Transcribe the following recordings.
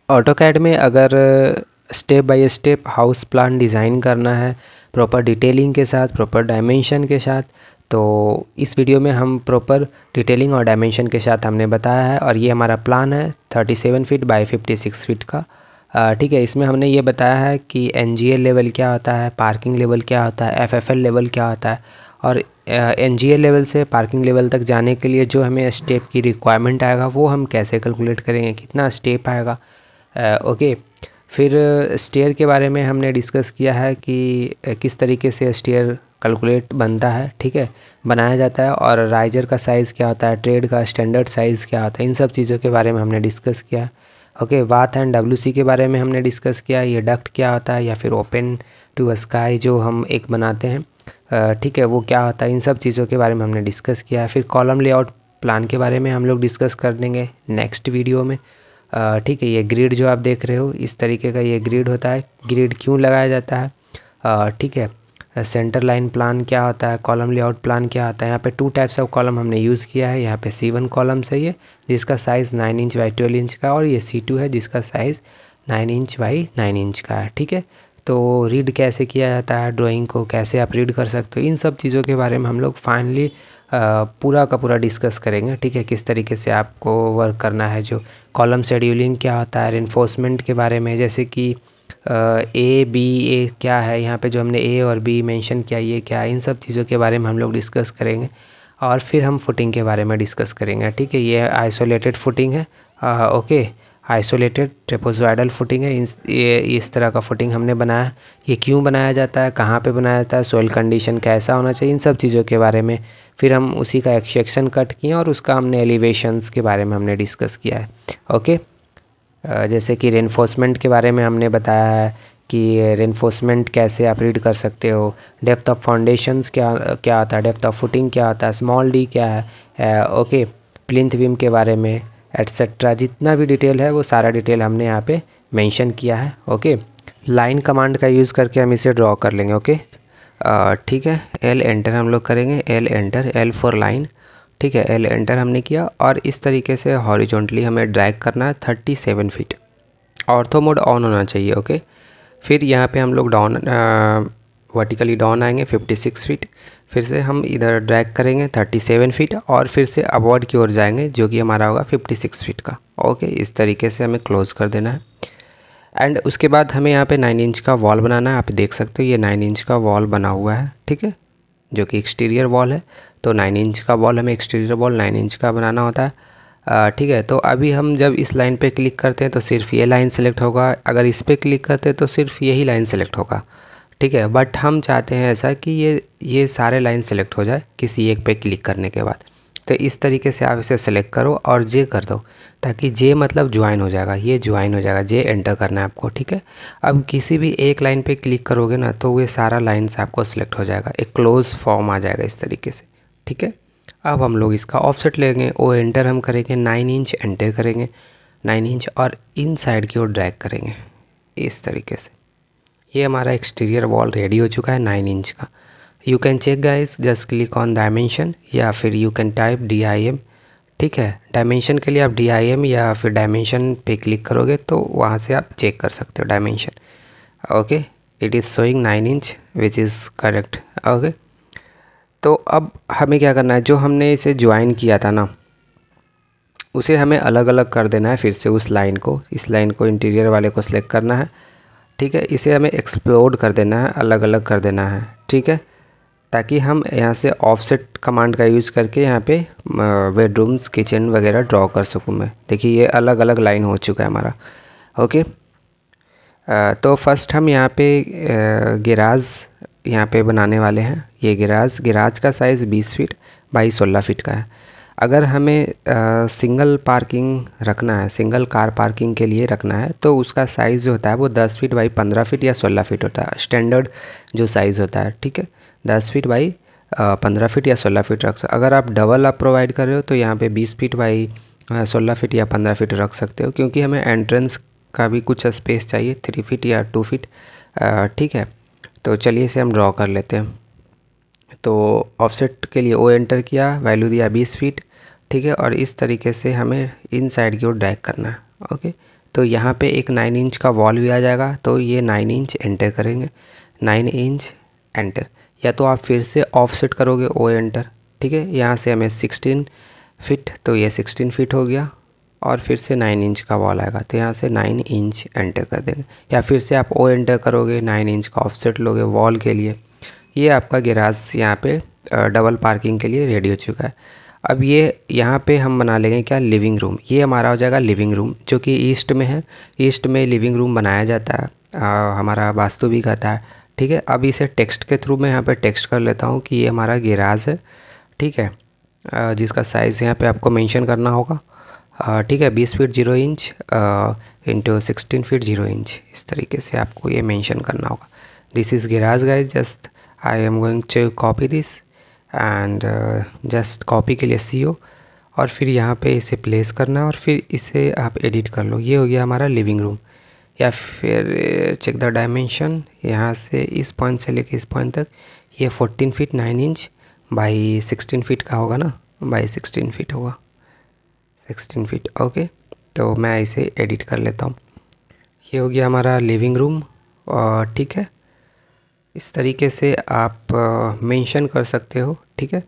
AutoCAD में अगर step by step house plan design करना है प्रॉपर डिटेलिंग के साथ, प्रॉपर डायमेंशन के साथ, तो इस वीडियो में हम प्रॉपर डिटेलिंग और डायमेंशन के साथ हमने बताया है। और ये हमारा प्लान है 37 फीट बाय 56 फीट का। ठीक है, इसमें हमने ये बताया है कि NGL लेवल क्या होता है, पार्किंग लेवल क्या होता है, FFL लेवल क्या होता है, और NGL लेवल से पार्किंग लेवल तक जाने के लिए जो हमें स्टेप की रिक्वायरमेंट आएगा वो हम कैसे कैलकुलेट करेंगे, कितना स्टेप आएगा। ओके, फिर स्टेयर के बारे में हमने डिस्कस किया है कि किस तरीके से स्टेयर कैलकुलेट बनता है, ठीक है, बनाया जाता है, और राइजर का साइज़ क्या होता है, ट्रेड का स्टैंडर्ड साइज़ क्या होता है, इन सब चीज़ों के बारे में हमने डिस्कस किया। ओके, वाथ एंड WC के बारे में हमने डिस्कस किया, ये डक्ट क्या होता है या फिर ओपन टू स्काई जो हम एक बनाते हैं, ठीक है, वो क्या होता है, इन सब चीज़ों के बारे में हमने डिस्कस किया। फिर कॉलम लेआउट प्लान के बारे में हम लोग डिस्कस कर देंगे नेक्स्ट वीडियो में। ठीक है, ये ग्रिड जो आप देख रहे हो इस तरीके का ये ग्रिड होता है, ग्रिड क्यों लगाया जाता है, ठीक है, सेंटर लाइन प्लान क्या होता है, कॉलम लेआउट प्लान क्या होता है। यहाँ पे 2 टाइप्स ऑफ कॉलम हमने यूज़ किया है। यहाँ पे C1 कॉलम है ये, जिसका साइज़ 9 इंच बाई 12 इंच का, और ये C2 है जिसका साइज़ 9 इंच बाई 9 इंच का है। ठीक है, तो रीड कैसे किया जाता है, ड्राइंग को कैसे आप रीड कर सकते हो, इन सब चीज़ों के बारे में हम लोग फाइनली पूरा का पूरा डिस्कस करेंगे। ठीक है, किस तरीके से आपको वर्क करना है, जो कॉलम शेड्यूलिंग क्या होता है, रेनफोर्समेंट के बारे में, जैसे कि A क्या है, यहाँ पे जो हमने A और B मेंशन किया ये क्या है, इन सब चीज़ों के बारे में हम लोग डिस्कस करेंगे। और फिर हम फुटिंग के बारे में डिस्कस करेंगे। ठीक है, ये आइसोलेटेड फुटिंग है, ओके, आइसोलेटेड ट्रेपेजॉइडल फुटिंग है। ये इस तरह का फुटिंग हमने बनाया है। ये क्यों बनाया जाता है, कहाँ पे बनाया जाता है, सॉइल कंडीशन कैसा होना चाहिए, इन सब चीज़ों के बारे में फिर हम उसी का एक सेक्शन कट किए और उसका हमने एलिवेशंस के बारे में हमने डिस्कस किया है। ओके, जैसे कि रेनफोर्समेंट के बारे में हमने बताया है कि रेनफोर्समेंट कैसे आप रीड कर सकते हो, डेप्थ ऑफ फाउंडेशंस क्या क्या आता है, डेप्थ ऑफ फुटिंग क्या होता है, स्मॉल डी क्या है, ओके, प्लिंथ बीम के बारे में एट्सेट्रा, जितना भी डिटेल है वो सारा डिटेल हमने यहाँ पे मेंशन किया है। ओके, लाइन कमांड का यूज़ करके हम इसे ड्रॉ कर लेंगे। ओके, ठीक है, L एंटर हम लोग करेंगे, L enter, L for line. ठीक है, L एंटर हमने किया और इस तरीके से हॉरिजॉन्टली हमें ड्रैग करना है 37 फीट। ऑर्थो मोड ऑन होना चाहिए। ओके, फिर यहाँ पे हम लोग डाउन वर्टिकली डाउन आएंगे 56 फीट, फिर से हम इधर ड्रैग करेंगे 37 फीट और फिर से अपवर्ड की ओर जाएंगे जो कि हमारा होगा 56 फीट का। ओके, इस तरीके से हमें क्लोज़ कर देना है। एंड उसके बाद हमें यहाँ पे 9 इंच का वॉल बनाना है। आप देख सकते हो ये 9 इंच का वॉल बना हुआ है, ठीक है, जो कि एक्सटीरियर वॉल है। तो 9 इंच का वॉल हमें एक्सटीरियर वॉल 9 इंच का बनाना होता है। ठीक है, तो अभी हम जब इस लाइन पे क्लिक करते हैं तो सिर्फ ये लाइन सेलेक्ट होगा, अगर इस पे क्लिक करते हैं तो सिर्फ यही लाइन सेलेक्ट होगा। ठीक है, बट हम चाहते हैं ऐसा कि ये सारे लाइन सेलेक्ट हो जाए किसी एक पे क्लिक करने के बाद। तो इस तरीके से आप इसे सेलेक्ट करो और जे कर दो, ताकि जे मतलब ज्वाइन हो जाएगा, ये ज्वाइन हो जाएगा, जे एंटर करना है आपको। ठीक है, अब किसी भी एक लाइन पे क्लिक करोगे ना तो वो सारा लाइन्स आपको सेलेक्ट हो जाएगा, एक क्लोज फॉर्म आ जाएगा इस तरीके से। ठीक है, अब हम लोग इसका ऑफसेट लेंगे, ओ एंटर हम करेंगे, 9 इंच एंटर करेंगे, 9 इंच और इन साइड की ओर ड्रैग करेंगे इस तरीके से। ये हमारा एक्सटीरियर वॉल रेडी हो चुका है 9 इंच का। You can check guys, just click on dimension या फिर यू कैन टाइप DIM। ठीक है, डायमेंशन के लिए आप DIM या फिर डायमेंशन पे क्लिक करोगे तो वहाँ से आप चेक कर सकते हो dimension. Okay, it is showing 9 inch which is correct. Okay, तो अब हमें क्या करना है, जो हमने इसे ज्वाइन किया था ना उसे हमें अलग अलग कर देना है। फिर से उस लाइन को, इस लाइन को इंटीरियर वाले को सिलेक्ट करना है। ठीक है, इसे हमें एक्सप्लोड कर देना है, अलग अलग कर देना है। ठीक है, ताकि हम यहाँ से ऑफसेट कमांड का यूज़ करके यहाँ पे बेडरूम्स, किचन वगैरह ड्रॉ कर सकूँ मैं। देखिए ये अलग अलग लाइन हो चुका है हमारा। ओके, तो फर्स्ट हम यहाँ पे गैराज यहाँ पे बनाने वाले हैं। ये गैराज का साइज़ 20 फीट बाई 16 फीट का है। अगर हमें सिंगल पार्किंग रखना है, सिंगल कार पार्किंग के लिए रखना है तो उसका साइज़ जो होता है वो 10 फीट बाई 15 फीट या 16 फीट होता है, स्टैंडर्ड जो साइज़ होता है। ठीक है, 10 फीट बाई 15 फीट या 16 फीट रख सकते। अगर आप डबल आप प्रोवाइड कर रहे हो तो यहाँ पे 20 फीट बाई 16 फीट या 15 फीट रख सकते हो, क्योंकि हमें एंट्रेंस का भी कुछ स्पेस चाहिए, 3 फीट या 2 फीट। ठीक है, तो चलिए इसे हम ड्रॉ कर लेते हैं। तो ऑफसेट के लिए ओ एंटर किया, वैल्यू दिया 20 फीट। ठीक है, और इस तरीके से हमें इन साइड की ओर ड्रैग करना है। ओके, तो यहाँ पे एक 9 इंच का वॉल भी आ जाएगा, तो ये 9 इंच एंटर करेंगे, 9 इंच एंटर। या तो आप फिर से ऑफसेट करोगे ओ एंटर, ठीक है। यहाँ से हमें 16 फीट, तो ये 16 फीट हो गया, और फिर से 9 इंच का वॉल आएगा, तो यहाँ से 9 इंच एंटर कर देंगे। या फिर से आप ओ एंटर करोगे, 9 इंच का ऑफसेट लोगे वॉल के लिए। ये आपका गैराज यहाँ पे डबल पार्किंग के लिए रेडी हो चुका है। अब ये यहाँ पे हम बना लेंगे क्या, लिविंग रूम। ये हमारा हो जाएगा लिविंग रूम, जो कि ईस्ट में है। ईस्ट में लिविंग रूम बनाया जाता है, हमारा वास्तु भी कहता है, ठीक है। अब इसे टेक्स्ट के थ्रू मैं यहाँ पे टेक्स्ट कर लेता हूँ कि ये हमारा गैराज है, ठीक है, जिसका साइज़ यहाँ पे आपको मेंशन करना होगा, ठीक है। 20 feet 0 inch into 16 feet 0 inch, इस तरीके से आपको ये मेंशन करना होगा। This is garage guys, just I am going to copy this and just copy के लिए CO, और फिर यहाँ पे इसे प्लेस करना, और फिर इसे आप एडिट कर लो। ये हो गया हमारा लिविंग रूम। या फिर चेक द डायमेंशन, यहाँ से इस पॉइंट से लेके इस पॉइंट तक ये 14 फीट 9 इंच बाई 16 फीट का होगा ना, बाई 16 फीट होगा, 16 फीट, ओके। तो मैं इसे एडिट कर लेता हूँ। ये हो गया हमारा लिविंग रूम, और ठीक है, इस तरीके से आप मेंशन कर सकते हो, ठीक है।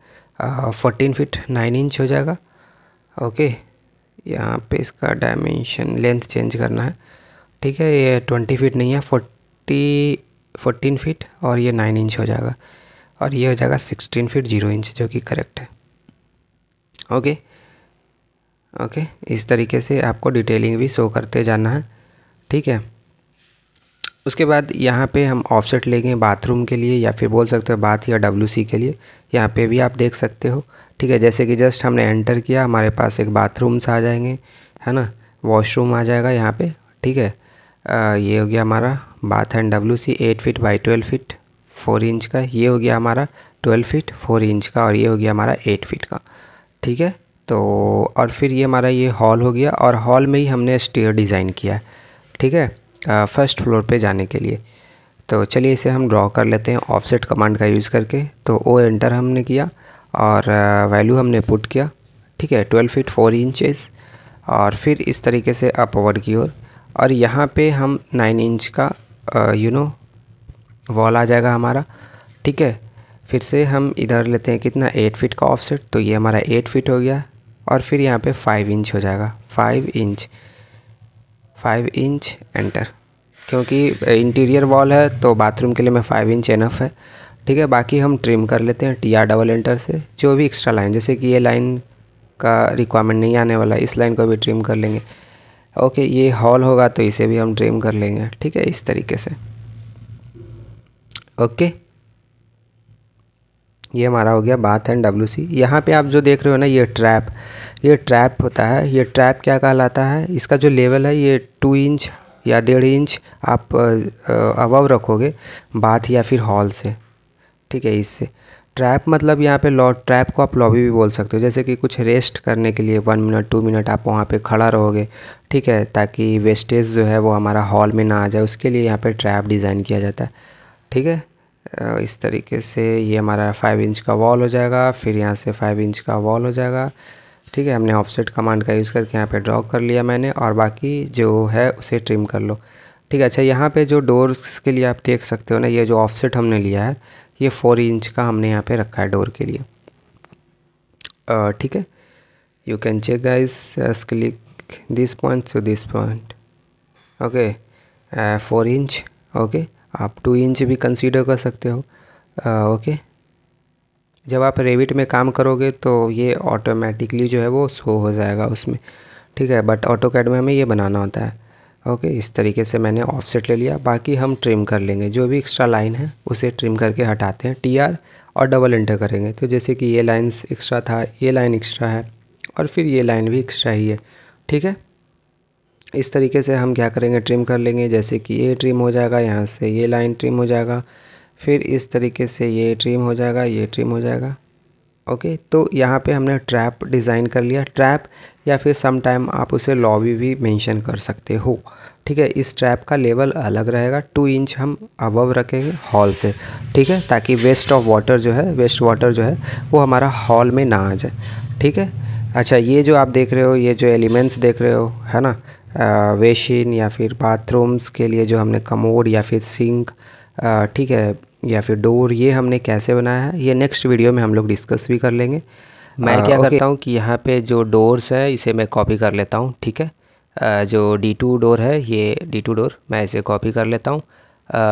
14 फीट 9 इंच हो जाएगा, ओके। यहाँ पे इसका डायमेंशन लेंथ चेंज करना है, ठीक है। ये 20 फीट नहीं है, 14 फीट, और ये 9 इंच हो जाएगा, और ये हो जाएगा 16 फीट 0 इंच, जो कि करेक्ट है, ओके ओके। इस तरीके से आपको डिटेलिंग भी शो करते जाना है, ठीक है। उसके बाद यहाँ पे हम ऑफसेट लेंगे बाथरूम के लिए, या फिर बोल सकते हो बाथ या WC के लिए। यहाँ पे भी आप देख सकते हो, ठीक है। जैसे कि जस्ट हमने एंटर किया, हमारे पास एक बाथरूम्स आ जाएंगे, है ना, वॉशरूम आ जाएगा यहाँ पे, ठीक है। ये हो गया हमारा bath and WC 8 feet by 12 feet 4 inch का। ये हो गया हमारा 12 फीट 4 इंच का, और ये हो गया हमारा 8 फीट का, ठीक है। तो और फिर ये हमारा ये हॉल हो गया, और हॉल में ही हमने स्टेयर डिज़ाइन किया है, ठीक है, फर्स्ट फ्लोर पे जाने के लिए। तो चलिए इसे हम ड्रॉ कर लेते हैं ऑफसेट कमांड का यूज़ करके। तो ओ एंटर हमने किया, और वैल्यू हमने पुट किया, ठीक है, 12 फीट 4 इंचेस, और फिर इस तरीके से अपवर्ड की ओर, और यहाँ पे हम 9 इंच का वॉल आ जाएगा हमारा, ठीक है। फिर से हम इधर लेते हैं कितना, 8 फीट का ऑफसेट, तो ये हमारा 8 फीट हो गया, और फिर यहाँ पे 5 इंच हो जाएगा, 5 इंच एंटर। क्योंकि इंटीरियर वॉल है तो बाथरूम के लिए मैं 5 इंच एनफ है, ठीक है। बाकी हम ट्रिम कर लेते हैं TR डबल एंटर से, जो भी एक्स्ट्रा लाइन, जैसे कि ये लाइन का रिक्वायरमेंट नहीं आने वाला, इस लाइन को भी ट्रिम कर लेंगे, ओके। ये हॉल होगा तो इसे भी हम ट्रिम कर लेंगे, ठीक है, इस तरीके से, ओके। ये हमारा हो गया बाथ एंड WC। यहाँ पे आप जो देख रहे हो ना, ये ट्रैप होता है। ये ट्रैप क्या कहलाता है, इसका जो लेवल है ये 2 इंच या 1.5 इंच आप अबव रखोगे बाथ या फिर हॉल से, ठीक है। इससे ट्रैप मतलब यहाँ पे ट्रैप को आप लॉबी भी बोल सकते हो, जैसे कि कुछ रेस्ट करने के लिए 1 मिनट 2 मिनट आप वहाँ पे खड़ा रहोगे, ठीक है, ताकि वेस्टेज जो है वो हमारा हॉल में ना आ जाए, उसके लिए यहाँ पे ट्रैप डिज़ाइन किया जाता है, ठीक है। इस तरीके से ये हमारा 5 इंच का वॉल हो जाएगा, फिर यहाँ से 5 इंच का वॉल हो जाएगा, ठीक है। हमने ऑफसेट कमांड का यूज़ करके यहाँ पे ड्रॉ कर लिया मैंने, और बाकी जो है उसे ट्रिम कर लो, ठीक है। अच्छा, यहाँ पे जो डोर्स के लिए आप देख सकते हो ना, ये जो ऑफसेट हमने लिया है ये 4 इंच का हमने यहाँ पे रखा है डोर के लिए, ठीक है। You can check guys, click this point to this point, okay, 4 inch, okay. आप 2 इंच भी कंसीडर कर सकते हो, ओके। जब आप रेविट में काम करोगे तो ये ऑटोमेटिकली जो है वो शो हो जाएगा उसमें, ठीक है, बट ऑटोकैड में हमें ये बनाना होता है, ओके। इस तरीके से मैंने ऑफसेट ले लिया, बाकी हम ट्रिम कर लेंगे, जो भी एक्स्ट्रा लाइन है उसे ट्रिम करके हटाते हैं, TR और डबल एंटर करेंगे। तो जैसे कि ये लाइन्स एक्स्ट्रा था, ये लाइन एक्स्ट्रा है, और फिर ये लाइन भी एक्स्ट्रा ही है, ठीक है। इस तरीके से हम क्या करेंगे, ट्रिम कर लेंगे, जैसे कि ये ट्रिम हो जाएगा, यहाँ से ये लाइन ट्रिम हो जाएगा, फिर इस तरीके से ये ट्रिम हो जाएगा, ये ट्रिम हो जाएगा, ओके। तो यहाँ पे हमने ट्रैप डिज़ाइन कर लिया, ट्रैप या फिर सम टाइम आप उसे लॉबी भी मेंशन कर सकते हो, ठीक है। इस ट्रैप का लेवल अलग रहेगा, 2 इंच हम अबव रखेंगे हॉल से, ठीक है, ताकि वेस्ट वाटर जो है वो हमारा हॉल में ना आ जाए, ठीक है। अच्छा, ये जो आप देख रहे हो, ये जो एलिमेंट्स देख रहे हो, है ना, वेसिन या फिर बाथरूम्स के लिए जो हमने कमोड या फिर सिंक, ठीक है, या फिर डोर, ये हमने कैसे बनाया है ये नेक्स्ट वीडियो में हम लोग डिस्कस भी कर लेंगे। मैं क्या करता हूँ कि यहाँ पे जो डोर्स है इसे मैं कॉपी कर लेता हूँ, ठीक है। जो D2 डोर है, ये D2 डोर मैं इसे कॉपी कर लेता हूँ,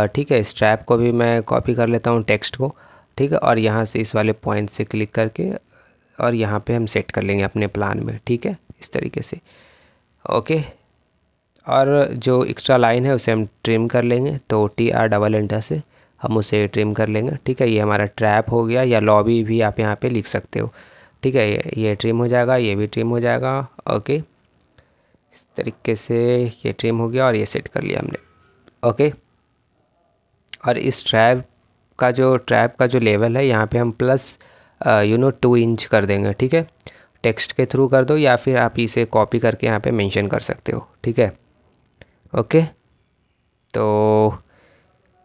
ठीक है। स्ट्रैप को भी मैं कॉपी कर लेता हूँ, टेक्स्ट को, ठीक है। और यहाँ से इस वाले पॉइंट से क्लिक करके और यहाँ पे हम सेट कर लेंगे अपने प्लान में, ठीक है, इस तरीके से, ओके। और जो एक्स्ट्रा लाइन है उसे हम ट्रिम कर लेंगे, तो TR डबल एंटर से हम उसे ट्रिम कर लेंगे, ठीक है। ये हमारा ट्रैप हो गया, या लॉबी भी आप यहाँ पे लिख सकते हो, ठीक है। ये ट्रिम हो जाएगा, ये भी ट्रिम हो जाएगा, ओके। इस तरीके से ये ट्रिम हो गया और ये सेट कर लिया हमने, ओके। और इस ट्रैप का जो लेवल है यहाँ पे हम प्लस 2 इंच कर देंगे, ठीक है। टेक्स्ट के थ्रू कर दो या फिर आप इसे कॉपी करके यहाँ पे मेंशन कर सकते हो, ठीक है, ओके। तो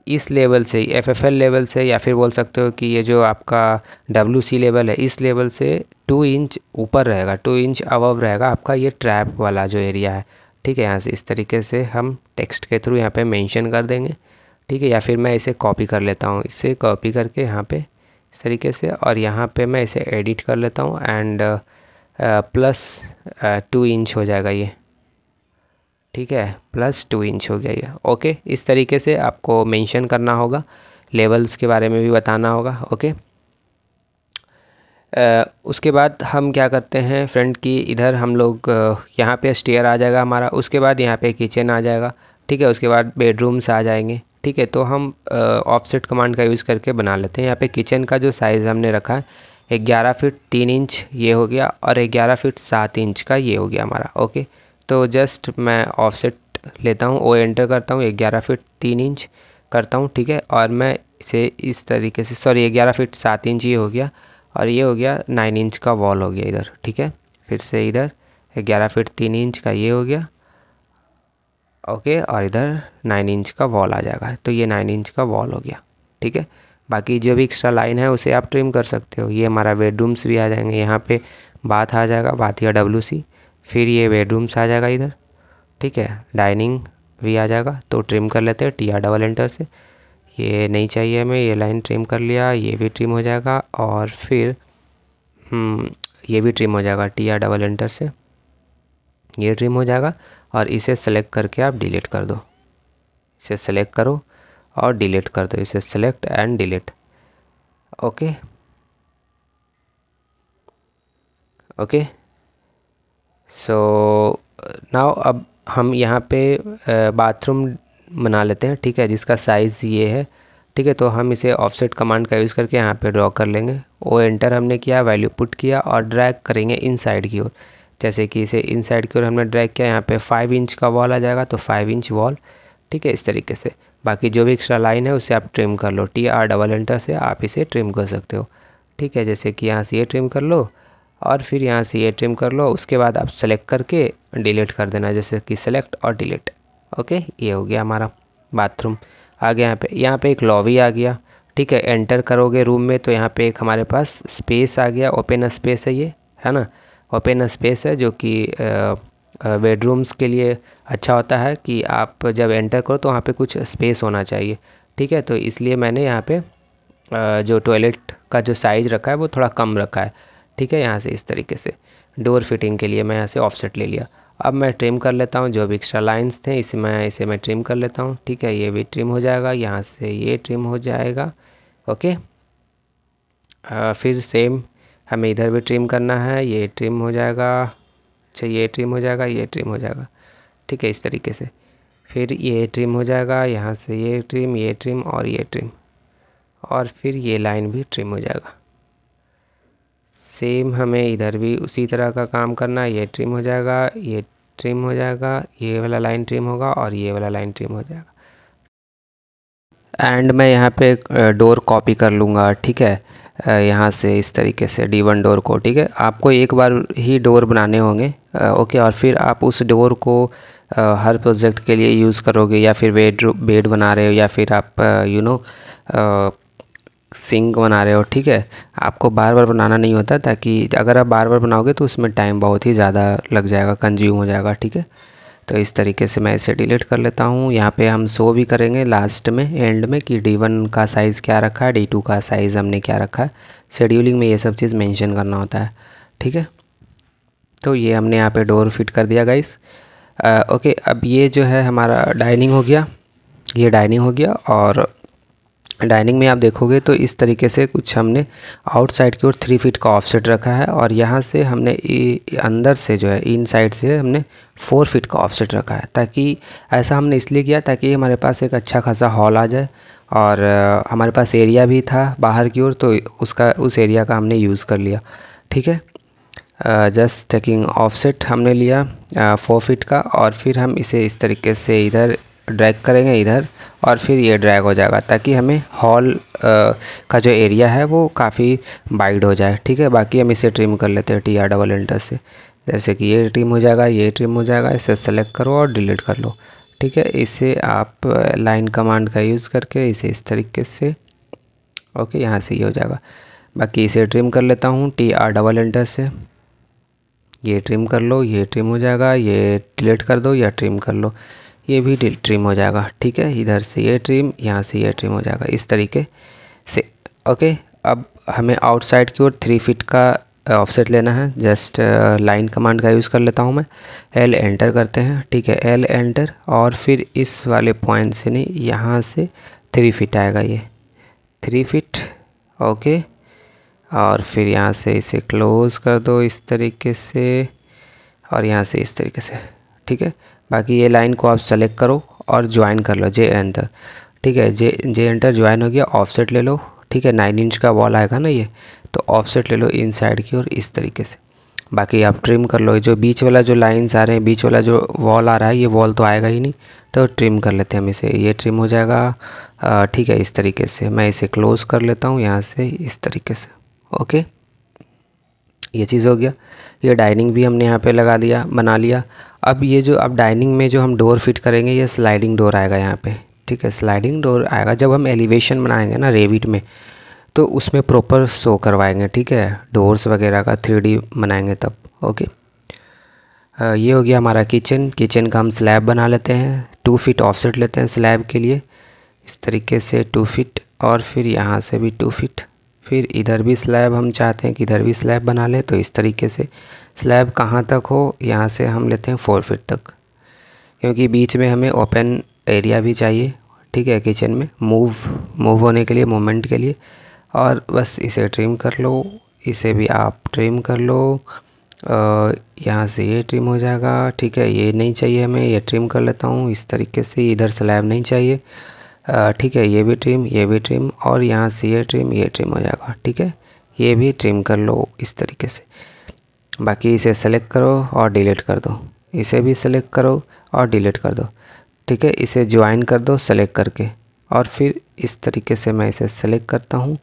इस लेवल से, FFL लेवल से, या फिर बोल सकते हो कि ये जो आपका WC लेवल है, इस लेवल से 2 इंच ऊपर रहेगा, 2 इंच अबव रहेगा आपका ये ट्रैप वाला जो एरिया है, ठीक है। यहाँ से इस तरीके से हम टेक्स्ट के थ्रू यहाँ पे मेंशन कर देंगे, ठीक है। या फिर मैं इसे कॉपी कर लेता हूँ, इसे कॉपी करके यहाँ पे इस तरीके से, और यहाँ पे मैं इसे एडिट कर लेता हूँ एंड प्लस 2 इंच हो जाएगा ये, ठीक है, प्लस 2 इंच हो गया ये, ओके। इस तरीके से आपको मेंशन करना होगा, लेवल्स के बारे में भी बताना होगा, ओके। उसके बाद हम क्या करते हैं फ्रेंड की, इधर हम लोग यहाँ पे स्टेयर आ जाएगा हमारा, उसके बाद यहाँ पे किचन आ जाएगा, ठीक है। उसके बाद बेडरूम्स आ जाएंगे, ठीक है। तो हम ऑफसेट कमांड का यूज़ करके बना लेते हैं। यहाँ पे किचन का जो साइज़ हमने रखा है 11 फीट 3 इंच ये हो गया, और 11 फीट 7 इंच का ये हो गया हमारा, ओके। तो जस्ट मैं ऑफसेट लेता हूँ, ओ एंटर करता हूँ, 11 फीट 3 इंच करता हूँ, ठीक है। और मैं इसे इस तरीके से, सॉरी 11 फीट 7 इंच ये हो गया, और ये हो गया 9 इंच का वॉल हो गया इधर, ठीक है। फिर से इधर 11 फीट 3 इंच का ये हो गया, ओके। और इधर 9 इंच का वॉल आ जाएगा, तो ये 9 इंच का वॉल हो गया, ठीक है। बाकी जो भी एक्स्ट्रा लाइन है उसे आप ट्रिम कर सकते हो। ये हमारा बेडरूम्स भी आ जाएंगे, यहाँ पे बाथ आ जाएगा, बाथ या WC, फिर ये बेडरूम्स आ जाएगा इधर, ठीक है। डाइनिंग भी आ जाएगा, तो ट्रिम कर लेते हैं TR डबल एंटर से। ये नहीं चाहिए हमें, ये लाइन ट्रिम कर लिया, ये भी ट्रिम हो जाएगा, और फिर ये भी ट्रिम हो जाएगा TR डबल एंटर से, ये ट्रिम हो जाएगा। और इसे सेलेक्ट करके आप डिलीट कर दो, इसे सेलेक्ट करो और डिलीट कर दो, इसे select and delete, okay, okay. So now अब हम यहाँ पे बाथरूम बना लेते हैं, ठीक है, जिसका साइज़ ये है, ठीक है। तो हम इसे ऑफसेट कमांड का यूज़ करके यहाँ पे ड्रॉ कर लेंगे। ओ एंटर हमने किया, वैल्यू पुट किया और ड्रैग करेंगे इनसाइड की ओर। जैसे कि इसे इनसाइड की ओर हमने ड्रैग किया, यहाँ पे 5 इंच का वॉल आ जाएगा, तो 5 इंच वॉल, ठीक है, इस तरीके से। बाकी जो भी एक्स्ट्रा लाइन है उसे आप ट्रिम कर लो, TR डबल एंटर से आप इसे ट्रिम कर सकते हो, ठीक है। जैसे कि यहाँ से ये ट्रिम कर लो और फिर यहाँ से ये ट्रिम कर लो, उसके बाद आप सेलेक्ट करके डिलीट कर देना, जैसे कि सेलेक्ट और डिलीट, ओके। ये हो गया हमारा बाथरूम। आगे यहाँ पे एक लॉबी आ गया, ठीक है। एंटर करोगे रूम में तो यहाँ पे एक हमारे पास स्पेस आ गया, ओपन स्पेस है ये, है ना, ओपन स्पेस है, जो कि बेडरूम्स के लिए अच्छा होता है कि आप जब एंटर करो तो वहाँ पे कुछ स्पेस होना चाहिए, ठीक है। तो इसलिए मैंने यहाँ पे जो टॉयलेट का जो साइज़ रखा है वो थोड़ा कम रखा है, ठीक है। यहाँ से इस तरीके से डोर फिटिंग के लिए मैं यहाँ से ऑफसेट ले लिया। अब मैं ट्रिम कर लेता हूँ जो भी एक्स्ट्रा लाइंस थे, इसे मैं ट्रिम कर लेता हूँ, ठीक है। ये भी ट्रिम हो जाएगा, यहाँ से ये ट्रिम हो जाएगा, ओके। फिर सेम हमें इधर भी ट्रिम करना है, ये ट्रिम हो जाएगा, अच्छा ये ट्रिम हो जाएगा, ये ट्रिम हो जाएगा, ठीक है, इस तरीके से। फिर ये ट्रिम हो जाएगा, यहाँ से ये ट्रिम और ये ट्रिम, और फिर ये लाइन भी ट्रिम हो जाएगा। सेम हमें इधर भी उसी तरह का काम करना है, ये ट्रिम हो जाएगा, ये ट्रिम हो जाएगा, ये वाला लाइन ट्रिम होगा और ये वाला लाइन ट्रिम हो जाएगा। एंड मैं यहाँ पे डोर कॉपी कर लूँगा, ठीक है, यहाँ से इस तरीके से D1 डोर को, ठीक है। आपको एक बार ही डोर बनाने होंगे, ओके। और फिर आप उस डोर को हर प्रोजेक्ट के लिए यूज़ करोगे, या फिर बेड बना रहे हो, या फिर आप सिंक बना रहे हो, ठीक है। आपको बार बार बनाना नहीं होता, ताकि अगर आप बार बार बनाओगे तो उसमें टाइम बहुत ही ज़्यादा लग जाएगा, कंज्यूम हो जाएगा, ठीक है। तो इस तरीके से मैं इसे डिलीट कर लेता हूँ। यहाँ पे हम शो भी करेंगे लास्ट में, एंड में, कि D1 का साइज़ क्या रखा है, D2 का साइज़ हमने क्या रखा है। शेड्यूलिंग में ये सब चीज़ मेंशन करना होता है, ठीक है। तो ये हमने यहाँ पे डोर फिट कर दिया गाइस। ओके, अब ये जो है हमारा डाइनिंग हो गया, ये डाइनिंग हो गया। और डाइनिंग में आप देखोगे तो इस तरीके से कुछ हमने आउटसाइड की ओर 3 फीट का ऑफसेट रखा है, और यहाँ से हमने अंदर से जो है इन साइड से हमने 4 फीट का ऑफसेट रखा है। ताकि ऐसा हमने इसलिए किया ताकि हमारे पास एक अच्छा खासा हॉल आ जाए, और हमारे पास एरिया भी था बाहर की ओर, तो उस एरिया का हमने यूज़ कर लिया, ठीक है। जस्ट टेकिंग ऑफसेट हमने लिया 4 फीट का, और फिर हम इसे इस तरीके से इधर ड्रैग करेंगे इधर, और फिर ये ड्रैग हो जाएगा ताकि हमें हॉल का जो एरिया है वो काफ़ी वाइड हो जाए, ठीक है। बाकी हम इसे ट्रिम कर लेते हैं TR डबल एंटर से। जैसे कि ये ट्रिम हो जाएगा, ये ट्रिम हो जाएगा, इसे सेलेक्ट करो और डिलीट कर लो, ठीक है। इसे आप लाइन कमांड का यूज़ करके इसे इस तरीके से, ओके, यहाँ से ये हो जाएगा। बाकी इसे ट्रिम कर लेता हूँ TR डबल एंटर से, ये ट्रिम कर लो, ये ट्रिम हो जाएगा, ये डिलीट कर दो या ट्रिम कर लो, ये भी ट्रिम हो जाएगा, ठीक है। इधर से ये ट्रिम, यहाँ से ये ट्रिम हो जाएगा इस तरीके से, ओके। अब हमें आउटसाइड की ओर 3 फीट का ऑफसेट लेना है। जस्ट लाइन कमांड का यूज़ कर लेता हूँ मैं, L एंटर करते हैं, ठीक है, L एंटर, और फिर इस वाले पॉइंट से नहीं, यहाँ से 3 फीट आएगा, ये 3 फीट, ओके। और फिर यहाँ से इसे क्लोज़ कर दो इस तरीके से, और यहाँ से इस तरीके से, ठीक है। बाकी ये लाइन को आप सेलेक्ट करो और ज्वाइन कर लो, J एंटर, ठीक है। J एंटर ज्वाइन हो गया। ऑफसेट ले लो, ठीक है, 9 इंच का वॉल आएगा ना ये, तो ऑफसेट ले लो इन साइड की और इस तरीके से। बाकी आप ट्रिम कर लो, जो बीच वाला जो लाइन्स आ रहे हैं, बीच वाला जो वॉल आ रहा है, ये वॉल तो आएगा ही नहीं, तो ट्रिम कर लेते हैं हम इसे, ये ट्रिम हो जाएगा, ठीक है। इस तरीके से मैं इसे क्लोज़ कर लेता हूँ यहाँ से इस तरीके से, ओके। ये चीज़ हो गया। ये डाइनिंग भी हमने यहाँ पे लगा दिया, बना लिया। अब ये जो अब डाइनिंग में जो हम डोर फिट करेंगे, ये स्लाइडिंग डोर आएगा यहाँ पे, ठीक है। स्लाइडिंग डोर आएगा जब हम एलिवेशन बनाएंगे ना रेविट में, तो उसमें प्रॉपर शो करवाएंगे, ठीक है, डोर्स वगैरह का 3D बनाएंगे तब, ओके। ये हो गया हमारा किचन। किचन का हम स्लैब बना लेते हैं, 2 फीट ऑफसेट लेते हैं स्लैब के लिए, इस तरीके से 2 फीट, और फिर यहाँ से भी 2 फीट, फिर इधर भी स्लैब हम चाहते हैं कि इधर भी स्लैब बना ले, तो इस तरीके से स्लैब कहाँ तक हो, यहाँ से हम लेते हैं 4 फीट तक, क्योंकि बीच में हमें ओपन एरिया भी चाहिए, ठीक है, किचन में मूव होने के लिए, मूवमेंट के लिए। और बस इसे ट्रिम कर लो, इसे भी आप ट्रिम कर लो, यहाँ से ये ट्रिम हो जाएगा, ठीक है। ये नहीं चाहिए हमें, ये ट्रिम कर लेता हूँ इस तरीके से। इधर स्लैब नहीं चाहिए, ठीक है, ये भी ट्रिम, ये भी ट्रिम, और यहाँ से ये ट्रिम हो जाएगा, ठीक है। ये भी ट्रिम कर लो इस तरीके से। बाकी इसे सेलेक्ट करो और डिलीट कर दो, इसे भी सेलेक्ट करो और डिलीट कर दो, ठीक है। इसे ज्वाइन कर दो सेलेक्ट करके, और फिर इस तरीके से मैं इसे सेलेक्ट करता हूँ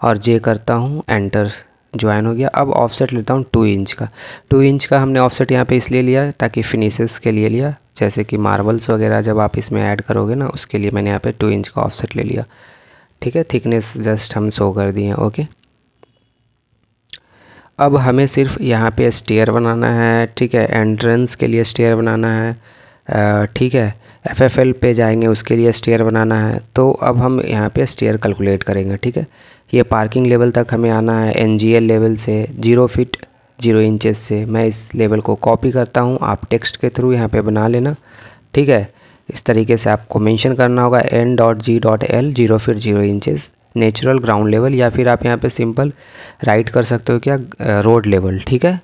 और J करता हूँ एंटर, ज्वाइन हो गया। अब ऑफसेट लेता हूँ 2 इंच का। 2 इंच का हमने ऑफसेट यहाँ पे इसलिए लिया ताकि फिनिशेस के लिए लिया, जैसे कि मार्बल्स वगैरह जब आप इसमें ऐड करोगे ना, उसके लिए मैंने यहाँ पे 2 इंच का ऑफसेट ले लिया, ठीक है। थिकनेस जस्ट हम शो कर दिए, ओके। अब हमें सिर्फ यहाँ पे स्टेयर बनाना है, ठीक है, एंट्रेंस के लिए स्टेयर बनाना है, ठीक है। FFL पे जाएंगे, उसके लिए स्टेयर बनाना है। तो अब हम यहाँ पे स्टेयर कैलकुलेट करेंगे, ठीक है। ये पार्किंग लेवल तक हमें आना है NGL लेवल से 0 फीट 0 इंचेस से। मैं इस लेवल को कॉपी करता हूँ, आप टेक्स्ट के थ्रू यहाँ पे बना लेना, ठीक है। इस तरीके से आपको मेंशन करना होगा N.G.L 0 feet 0 inches natural ground level, या फिर आप यहाँ पे सिंपल राइट कर सकते हो क्या, रोड लेवल, ठीक है।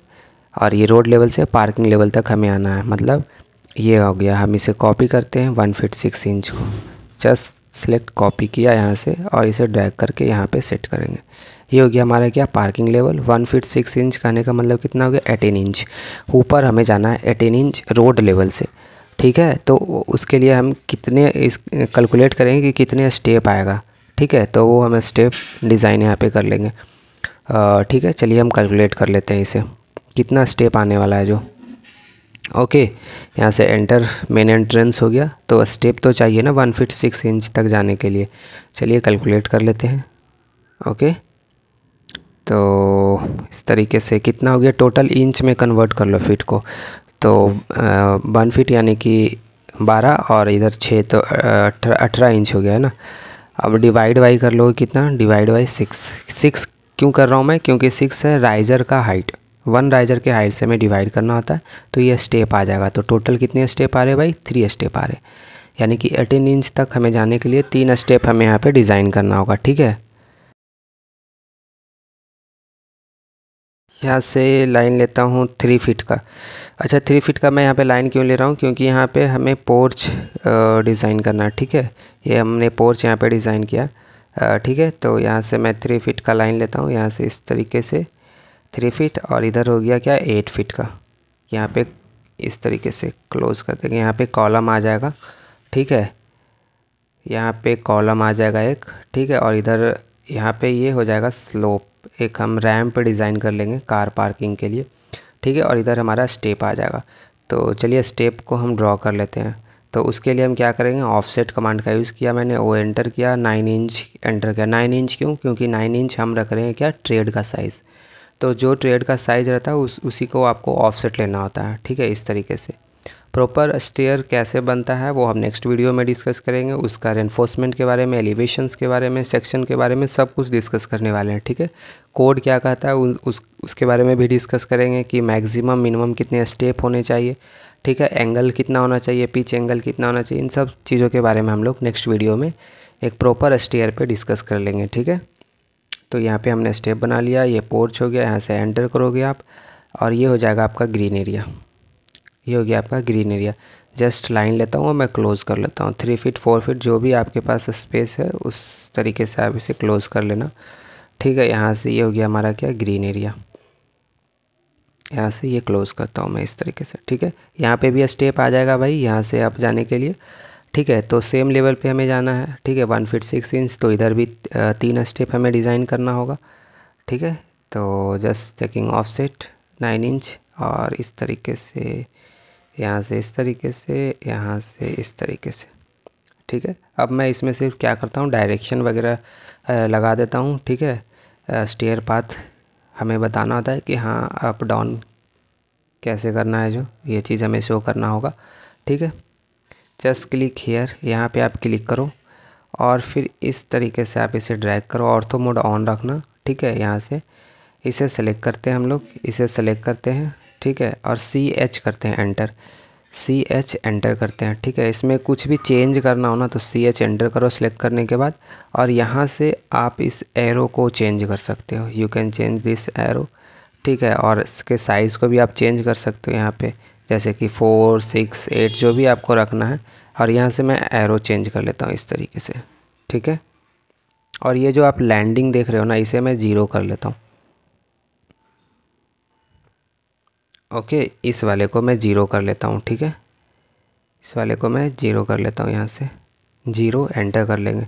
और ये रोड लेवल से पार्किंग लेवल तक हमें आना है, मतलब ये हो गया। हम इसे कॉपी करते हैं 1 फीट 6 इंच को, जस्ट सेलेक्ट कॉपी किया यहाँ से और इसे ड्रैग करके यहाँ पे सेट करेंगे। ये हो गया हमारा क्या, पार्किंग लेवल। 1 फीट 6 इंच कहने का मतलब कितना हो गया, 18 इंच। ऊपर हमें जाना है 18 इंच रोड लेवल से, ठीक है। तो उसके लिए हम कितने इस कैलकुलेट करेंगे कि कितने स्टेप आएगा, ठीक है। तो वो हमें स्टेप डिज़ाइन यहाँ पे कर लेंगे, ठीक है। चलिए हम कैलकुलेट कर लेते हैं इसे, कितना स्टेप आने वाला है जो, ओके। यहाँ से एंटर, मेन एंट्रेंस हो गया, तो स्टेप तो चाहिए ना 1 फीट 6 इंच तक जाने के लिए। चलिए कैलकुलेट कर लेते हैं, ओके। तो इस तरीके से कितना हो गया, टोटल इंच में कन्वर्ट कर लो फीट को, तो 1 फीट यानी कि 12 और इधर 6 तो 18 इंच हो गया है ना। अब डिवाइड बाई कर लो कितना, डिवाइड बाई 6 क्यों कर रहा हूँ मैं, क्योंकि 6 है राइज़र का हाइट, 1 राइज़र के हाइट से हमें डिवाइड करना होता है, तो ये स्टेप आ जाएगा। तो टोटल कितने स्टेप आ रहे भाई, 3 स्टेप आ रहे, यानी कि 18 इंच तक हमें जाने के लिए 3 स्टेप हमें यहाँ पे डिज़ाइन करना होगा। ठीक है, यहाँ से लाइन लेता हूँ 3 फीट का। अच्छा 3 फीट का मैं यहाँ पे लाइन क्यों ले रहा हूँ, क्योंकि यहाँ पे हमें पोर्च डिज़ाइन करना है। ठीक है, ये हमने पोर्च यहाँ पे डिज़ाइन किया। ठीक है, तो यहाँ से मैं 3 फीट का लाइन लेता हूँ, यहाँ से इस तरीके से 3 फीट, और इधर हो गया क्या 8 फीट का। यहाँ पे इस तरीके से क्लोज कर देंगे, यहाँ पे कॉलम आ जाएगा। ठीक है, यहाँ पे कॉलम आ जाएगा एक। ठीक है, और इधर यहाँ पे ये हो जाएगा स्लोप, एक हम रैंप डिज़ाइन कर लेंगे कार पार्किंग के लिए। ठीक है, और इधर हमारा स्टेप आ जाएगा। तो चलिए स्टेप को हम ड्रॉ कर लेते हैं। तो उसके लिए हम क्या करेंगे, ऑफसेट कमांड का यूज़ किया मैंने, वो एंटर किया, 9 इंच एंटर किया। 9 इंच क्यों, क्योंकि 9 इंच हम रख रहे हैं क्या, ट्रेड का साइज़। तो जो ट्रेड का साइज़ रहता है उसी को आपको ऑफसेट लेना होता है। ठीक है, इस तरीके से। प्रॉपर स्टेयर कैसे बनता है वो हम नेक्स्ट वीडियो में डिस्कस करेंगे, उसका रेनफोर्समेंट के बारे में, एलिवेशंस के बारे में, सेक्शन के बारे में, सब कुछ डिस्कस करने वाले हैं। ठीक है, कोड क्या कहता है उसके बारे में भी डिस्कस करेंगे कि मैक्सिमम मिनिमम कितने स्टेप होने चाहिए। ठीक है, एंगल कितना होना चाहिए, पिच एंगल कितना होना चाहिए, इन सब चीज़ों के बारे में हम लोग नेक्स्ट वीडियो में एक प्रॉपर स्टेयर पे डिस्कस कर लेंगे। ठीक है, तो यहाँ पे हमने स्टेप बना लिया, ये पोर्च हो गया, यहाँ से एंटर करोगे आप, और ये हो जाएगा आपका ग्रीन एरिया। ये हो गया आपका ग्रीन एरिया। जस्ट लाइन लेता हूँ और मैं क्लोज़ कर लेता हूँ। 3 फीट 4 फीट जो भी आपके पास स्पेस है उस तरीके से आप इसे क्लोज़ कर लेना। ठीक है, यहाँ से ये हो गया हमारा क्या, ग्रीन एरिया। यहाँ से ये क्लोज़ करता हूँ मैं इस तरीके से। ठीक है, यहाँ पे भी स्टेप आ जाएगा भाई यहाँ से आप जाने के लिए। ठीक है, तो सेम लेवल पे हमें जाना है। ठीक है, 1 फीट 6 इंच, तो इधर भी 3 स्टेप हमें डिज़ाइन करना होगा। ठीक है, तो जस्ट टेकिंग ऑफसेट 9 इंच, और इस तरीके से, यहाँ से इस तरीके से, यहाँ से इस तरीके से। ठीक है, अब मैं इसमें सिर्फ क्या करता हूँ, डायरेक्शन वगैरह लगा देता हूँ। ठीक है, स्टेयर पाथ हमें बताना होता है कि हाँ अप डाउन कैसे करना है, जो ये चीज़ हमें शो करना होगा। ठीक है, जस्ट क्लिक हियर, यहाँ पे आप क्लिक करो और फिर इस तरीके से आप इसे ड्रैग करो, ऑर्थो मोड ऑन रखना। ठीक है, यहाँ से इसे सेलेक्ट करते हैं हम लोग, इसे सेलेक्ट करते हैं। ठीक है, और CH करते हैं एंटर, CH एंटर करते हैं। ठीक है, इसमें कुछ भी चेंज करना हो ना तो CH एंटर करो सेलेक्ट करने के बाद, और यहाँ से आप इस एरो को चेंज कर सकते हो, you can change this arrow. ठीक है, और इसके साइज़ को भी आप चेंज कर सकते हो यहाँ पे, जैसे कि 4 6 8 जो भी आपको रखना है। और यहाँ से मैं एरो चेंज कर लेता हूँ इस तरीके से। ठीक है, और ये जो आप लैंडिंग देख रहे हो ना, इसे मैं 0 कर लेता हूँ। ओके, इस वाले को मैं 0 कर लेता हूँ। ठीक है, इस वाले को मैं 0 कर लेता हूँ, यहाँ से 0 एंटर कर लेंगे।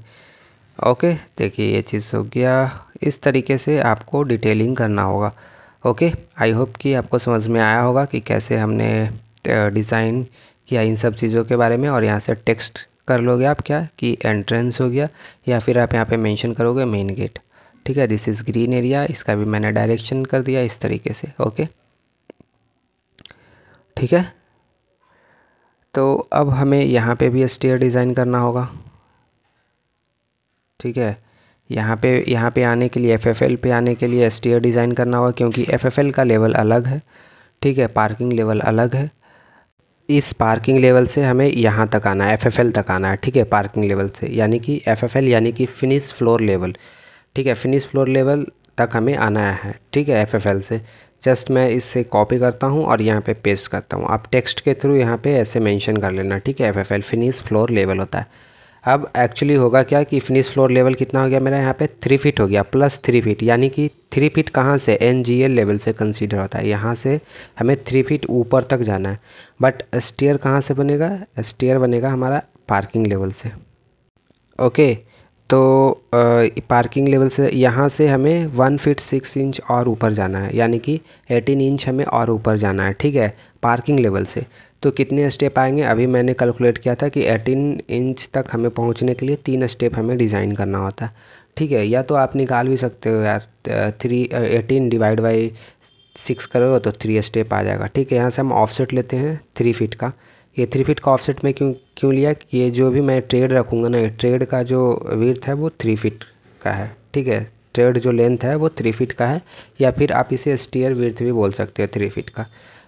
ओके, देखिए ये चीज़ हो गया। इस तरीके से आपको डिटेलिंग करना होगा। ओके, आई होप कि आपको समझ में आया होगा कि कैसे हमने डिज़ाइन किया इन सब चीज़ों के बारे में। और यहाँ से टेक्स्ट कर लोगे आप क्या कि एंट्रेंस हो गया, या फिर आप यहाँ पे मेंशन करोगे मेन गेट। ठीक है, दिस इज़ ग्रीन एरिया, इसका भी मैंने डायरेक्शन कर दिया इस तरीके से। ओके, ठीक है, तो अब हमें यहाँ पे भी स्टेयर डिज़ाइन करना होगा। ठीक है, यहाँ पे आने के लिए FFL पे आने के लिए स्टेयर डिज़ाइन करना होगा, क्योंकि FFL का लेवल अलग है। ठीक है, पार्किंग लेवल अलग है। इस पार्किंग लेवल से हमें यहाँ तक आना है, FFL तक आना है। ठीक है, पार्किंग लेवल से यानी कि FFL यानी कि फिनिश फ्लोर लेवल। ठीक है, फिनिश फ्लोर लेवल तक हमें आना है। ठीक है, FFL से जस्ट मैं इससे कॉपी करता हूँ और यहाँ पे पेस्ट करता हूँ। आप टेक्स्ट के थ्रू यहाँ पे ऐसे मेंशन कर लेना। ठीक है, FFL फिनिश फ्लोर लेवल होता है। अब एक्चुअली होगा क्या कि फिनिश फ्लोर लेवल कितना हो गया मेरा, यहाँ पे 3 फीट हो गया प्लस 3 फीट, यानी कि 3 फीट कहाँ से, NGL लेवल से कंसीडर होता है। यहाँ से हमें 3 फीट ऊपर तक जाना है। बट स्टेयर कहाँ से बनेगा, स्टेयर बनेगा हमारा पार्किंग लेवल से। ओके, तो पार्किंग लेवल से यहाँ से हमें 1 फीट 6 इंच और ऊपर जाना है, यानी कि 18 इंच हमें और ऊपर जाना है। ठीक है, पार्किंग लेवल से। तो कितने स्टेप आएंगे, अभी मैंने कैलकुलेट किया था कि 18 इंच तक हमें पहुँचने के लिए 3 स्टेप हमें डिज़ाइन करना होता है। ठीक है, या तो आप निकाल भी सकते हो यार, 18 डिवाइड बाई 6 करोगे तो 3 स्टेप आ जाएगा। ठीक है, यहाँ से हम ऑफसेट लेते हैं 3 फीट का। ये 3 फीट का ऑफसेट में क्यों लिया कि ये जो भी मैं ट्रेड रखूँगा ना, ट्रेड का जो विड्थ है वो 3 फीट का है। ठीक है, ट्रेड जो लेंथ है वो 3 फीट का है, या फिर आप इसे स्टीयर विड्थ भी बोल सकते हो 3 फीट का।